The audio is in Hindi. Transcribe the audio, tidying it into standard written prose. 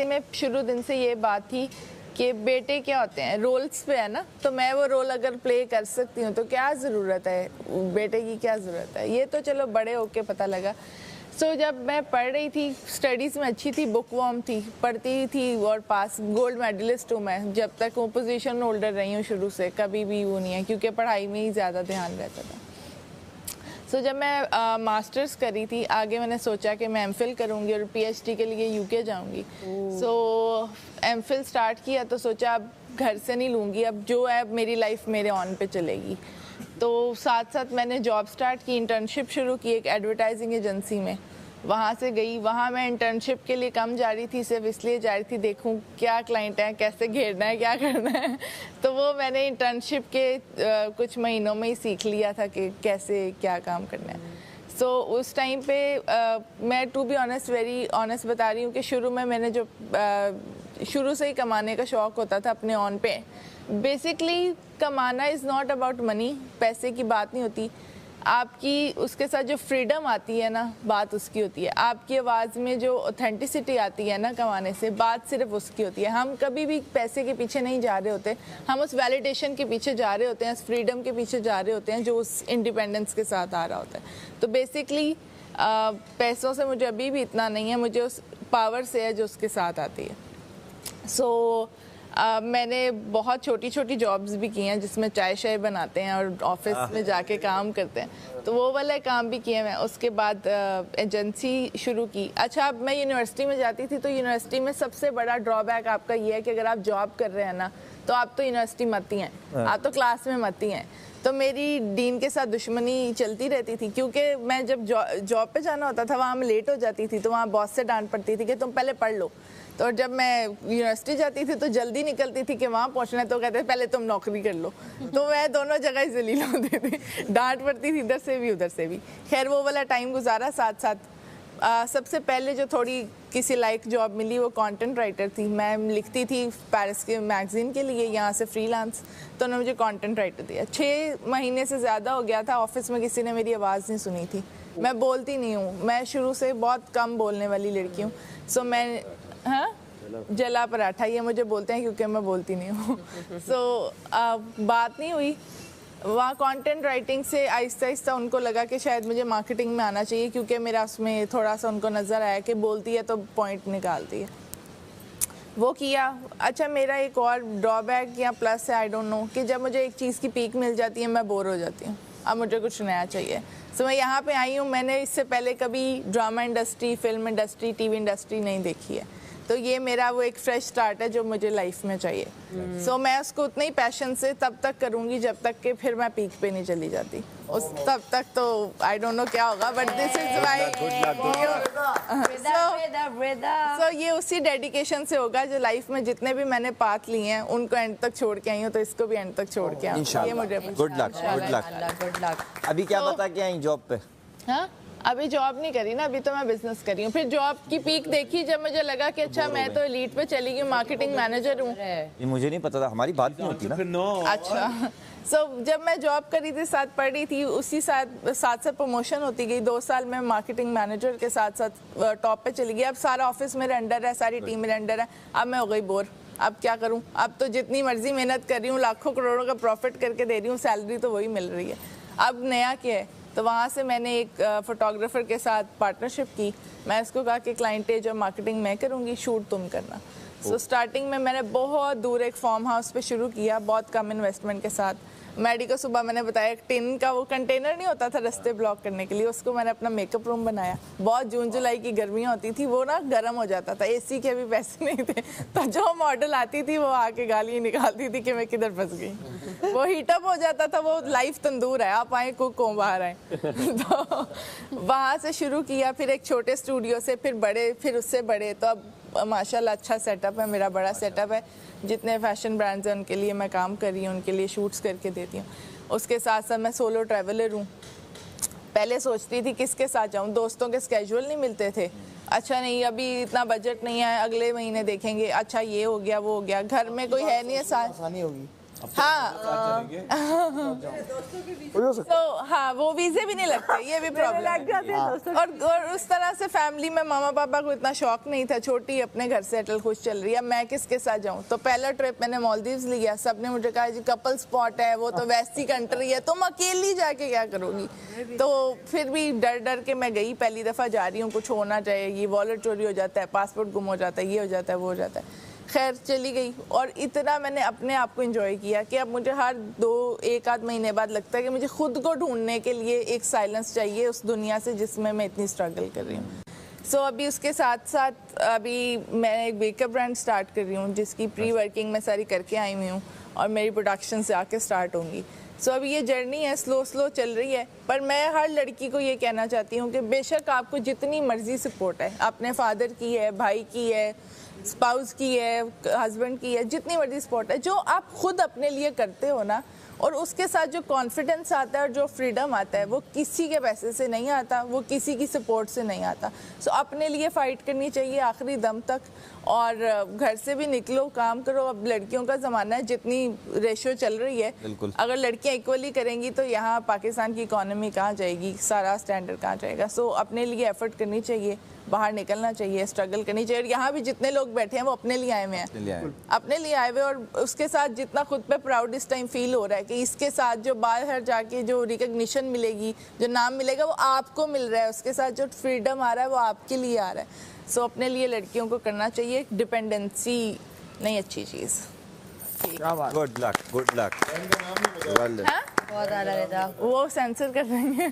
में शुरू दिन से ये बात थी कि बेटे क्या होते हैं, रोल्स पे है ना, तो मैं वो रोल अगर प्ले कर सकती हूँ तो क्या ज़रूरत है, बेटे की क्या ज़रूरत है। ये तो चलो बड़े होके पता लगा। सो जब मैं पढ़ रही थी, स्टडीज़ में अच्छी थी, बुक वॉर्म थी, पढ़ती थी और पास, गोल्ड मेडलिस्ट हूँ मैं, जब तक वो पोजीशन होल्डर रही हूँ शुरू से, कभी भी वो नहीं है, क्योंकि पढ़ाई में ही ज़्यादा ध्यान रहता था। सो जब मैं मास्टर्स करी थी, आगे मैंने सोचा कि मैं एमफिल करूँगी और पीएचडी के लिए यूके जाऊँगी। सो एमफिल स्टार्ट किया तो सोचा अब घर से नहीं लूँगी, अब जो है मेरी लाइफ मेरे ऑन पे चलेगी। तो साथ साथ मैंने जॉब स्टार्ट की, इंटर्नशिप शुरू की एक एडवर्टाइजिंग एजेंसी में। वहाँ से गई, वहाँ मैं इंटर्नशिप के लिए कम जा रही थी, सिर्फ इसलिए जा रही थी देखूँ क्या क्लाइंट है, कैसे घेरना है, क्या करना है। तो वो मैंने इंटर्नशिप के कुछ महीनों में ही सीख लिया था कि कैसे क्या काम करना है। सो उस टाइम पे मैं to be honest, very honest बता रही हूँ कि शुरू में मैंने जो शुरू से ही कमाने का शौक़ होता था अपने ऑन पे। बेसिकली कमाना इज़ नॉट अबाउट मनी, पैसे की बात नहीं होती, आपकी उसके साथ जो फ्रीडम आती है ना, बात उसकी होती है। आपकी आवाज़ में जो ऑथेंटिसिटी आती है ना कमाने से, बात सिर्फ उसकी होती है। हम कभी भी पैसे के पीछे नहीं जा रहे होते, हम उस वैलिडेशन के पीछे जा रहे होते हैं, उस फ्रीडम के पीछे जा रहे होते हैं जो उस इंडिपेंडेंस के साथ आ रहा होता है। तो बेसिकली पैसों से मुझे अभी भी इतना नहीं है, मुझे उस पावर से है जो उसके साथ आती है। सो मैंने बहुत छोटी छोटी जॉब्स भी की हैं जिसमें चाय शाय बनाते हैं और ऑफिस में जाके काम करते हैं, तो वो वाला काम भी किए मैं। उसके बाद एजेंसी शुरू की। अच्छा, अब मैं यूनिवर्सिटी में जाती थी तो यूनिवर्सिटी में सबसे बड़ा ड्रॉबैक आपका ये है कि अगर आप जॉब कर रहे हैं ना तो आप तो यूनिवर्सिटी मत ही हैं, आप तो क्लास में मत ही हैं। तो मेरी डीन के साथ दुश्मनी चलती रहती थी, क्योंकि मैं जब जॉब पे जाना होता था वहाँ मैं लेट हो जाती थी, तो वहाँ बॉस से डांट पड़ती थी कि तुम पहले पढ़ लो। तो जब मैं यूनिवर्सिटी जाती थी तो जल्दी निकलती थी कि वहाँ पहुँचना है, तो कहते पहले तुम नौकरी कर लो। तो मैं दोनों जगह ही जलील होती थी, डांट पड़ती थी इधर से भी उधर से भी। खैर वो वाला टाइम गुजारा। साथ साथ सबसे पहले जो थोड़ी किसी लाइक जॉब मिली वो कंटेंट राइटर थी। मैं लिखती थी पेरिस के मैगजीन के लिए, यहाँ से फ्रीलांस, तो उन्होंने मुझे कंटेंट राइटर दिया। 6 महीने से ज़्यादा हो गया था, ऑफिस में किसी ने मेरी आवाज़ नहीं सुनी थी। मैं बोलती नहीं हूँ, मैं शुरू से बहुत कम बोलने वाली लड़की हूँ। सो मैं, हाँ, जला पराठा ये मुझे बोलते हैं क्योंकि मैं बोलती नहीं हूँ। सो बात नहीं हुई वहाँ। कंटेंट राइटिंग से आहिस्ता आहिस्ता उनको लगा कि शायद मुझे मार्केटिंग में आना चाहिए, क्योंकि मेरा उसमें थोड़ा सा उनको नज़र आया कि बोलती है तो पॉइंट निकालती है। वो किया। अच्छा, मेरा एक और ड्रॉबैक या प्लस है, आई डोंट नो, कि जब मुझे एक चीज़ की पीक मिल जाती है मैं बोर हो जाती हूँ, अब मुझे कुछ नया चाहिए। सो मैं यहाँ पे आई हूँ, मैंने इससे पहले कभी drama industry, film industry, TV industry नहीं देखी है, तो ये मेरा वो एक फ्रेश स्टार्ट है जो मुझे लाइफ में चाहिए। सो मैं उसको उतने ही पैशन से तब तक करूँगी जब तक कि फिर मैं पीक पे नहीं चली जाती। उस तब तक तो आई डोंट नो क्या होगा, बट दिस इज माय, सो ये उसी डेडिकेशन से होगा जो लाइफ में जितने भी मैंने पाथ लिए हैं उनको एंड तक छोड़ के आई हूँ, तो इसको भी एंड तक छोड़ के आई हूँ। ये मुझे गुड लक, गुड लक। अभी क्या बता के आई जॉब पे? हाँ, अभी जॉब नहीं करी ना, अभी तो मैं बिजनेस करी हूँ। फिर जॉब की पीक देखी जब मुझे लगा कि अच्छा मैं तो एलीट पे चली गई, मार्केटिंग मैनेजर हूँ। ये मुझे नहीं पता था, हमारी बात नहीं होती ना। अच्छा, सो जब मैं जॉब करी थी, साथ पढ़ी थी, उसी साथ साथ प्रमोशन होती गई। 2 साल में मार्केटिंग मैनेजर के साथ साथ टॉप पे चली गई। अब सारा ऑफिस मेरे अंडर है, सारी टीम मेरे अंडर है। अब मैं हो गई बोर, अब क्या करूँ? अब तो जितनी मर्जी मेहनत कर रही हूँ, लाखों करोड़ों का प्रॉफिट करके दे रही हूँ, सैलरी तो वही मिल रही है। अब नया क्या है? तो वहाँ से मैंने एक फोटोग्राफर के साथ पार्टनरशिप की। मैं इसको कहा कि क्लाइंटेज और मार्केटिंग मैं करूँगी, शूट तुम करना। सो स्टार्टिंग में मैंने बहुत दूर एक फार्म हाउस पे शुरू किया, बहुत कम इन्वेस्टमेंट के साथ। मैडी को सुबह मैंने बताया, एक टिन का वो कंटेनर नहीं होता था रास्ते ब्लॉक करने के लिए, उसको मैंने अपना मेकअप रूम बनाया। बहुत जून जुलाई की गर्मियाँ होती थी, वो ना गर्म हो जाता था, एसी के भी पैसे नहीं थे, तो जो मॉडल आती थी वो आके गाली निकालती थी कि मैं किधर फंस गई। वो हीटअप हो जाता था, वो लाइफ तंदूर है, आप आए कुक हो, बाहर आए। तो वहाँ से शुरू किया, फिर एक छोटे स्टूडियो से फिर बड़े, फिर उससे बड़े। तो अब माशाल्लाह अच्छा सेटअप है, मेरा बड़ा सेटअप है। जितने फैशन ब्रांड्स हैं उनके लिए मैं काम कर रही हूँ, उनके लिए शूट्स करके देती हूँ। उसके साथ साथ मैं सोलो ट्रैवलर हूँ। पहले सोचती थी किसके साथ जाऊँ, दोस्तों के स्केड्यूल नहीं मिलते थे। अच्छा नहीं, अभी इतना बजट नहीं है, अगले महीने देखेंगे, अच्छा ये हो गया वो हो गया, घर में कोई है नहीं है, आसानी होगी। हाँ तो हाँ वो वीजे भी नहीं लगते, ये भी प्रॉब्लम लग जाते हैं दोस्तों। और उस तरह से फैमिली में मामा पापा को इतना शौक नहीं था, छोटी अपने घर से अटल खुश चल रही है, मैं किसके साथ जाऊं। तो पहला ट्रिप मैंने मालदीव्स लिया, सबने मुझे कहा जी कपल स्पॉट है, वो तो वैसी कंट्री है, तुम अकेली जाके क्या करोगी। तो फिर भी डर डर के मैं गई, पहली दफ़ा जा रही हूँ, कुछ होना चाहिए, ये वॉलेट चोरी हो जाता है, पासपोर्ट गुम हो जाता है, ये हो जाता है, वो हो जाता है। खैर चली गई और इतना मैंने अपने आप को एंजॉय किया कि अब मुझे हर एक आध महीने बाद लगता है कि मुझे खुद को ढूंढने के लिए एक साइलेंस चाहिए उस दुनिया से जिसमें मैं इतनी स्ट्रगल कर रही हूँ। सो अभी उसके साथ साथ अभी मैं एक मेकअप ब्रांड स्टार्ट कर रही हूँ जिसकी प्री वर्किंग मैं सारी करके आई हुई हूँ और मेरी प्रोडक्शन से आके स्टार्ट होंगी। सो अभी ये जर्नी है, स्लो स्लो चल रही है, पर मैं हर लड़की को ये कहना चाहती हूँ कि बेशक आपको जितनी मर्जी सपोर्ट है, अपने फादर की है, भाई की है, स्पाउस की है, हस्बैंड की है, जितनी मर्जी सपोर्ट है, जो आप खुद अपने लिए करते हो ना, और उसके साथ जो कॉन्फिडेंस आता है और जो फ्रीडम आता है वो किसी के पैसे से नहीं आता, वो किसी की सपोर्ट से नहीं आता। सो अपने लिए फ़ाइट करनी चाहिए आखिरी दम तक और घर से भी निकलो, काम करो। अब लड़कियों का ज़माना है, जितनी रेशो चल रही है, अगर लड़कियां इक्वली करेंगी तो यहाँ पाकिस्तान की इकॉनमी कहाँ जाएगी, सारा स्टैंडर्ड कहाँ जाएगा। सो अपने लिए एफर्ट करनी चाहिए, बाहर निकलना चाहिए, स्ट्रगल करनी चाहिए। और यहाँ भी जितने लोग बैठे हैं वो अपने लिए आए हुए हैं, अपने लिए आए हुए, और उसके साथ जितना खुद पे प्राउड इस टाइम फील हो रहा है कि इसके साथ जो बाहर जाके जो रिकग्निशन मिलेगी, जो नाम मिलेगा, वो आपको मिल रहा है, उसके साथ जो फ्रीडम आ रहा है वो आपके लिए आ रहा है। सो अपने लिए लड़कियों को करना चाहिए, डिपेंडेंसी नहीं अच्छी चीज़। Good luck, good luck. बहुत आला वो सेंसर कर देंगे।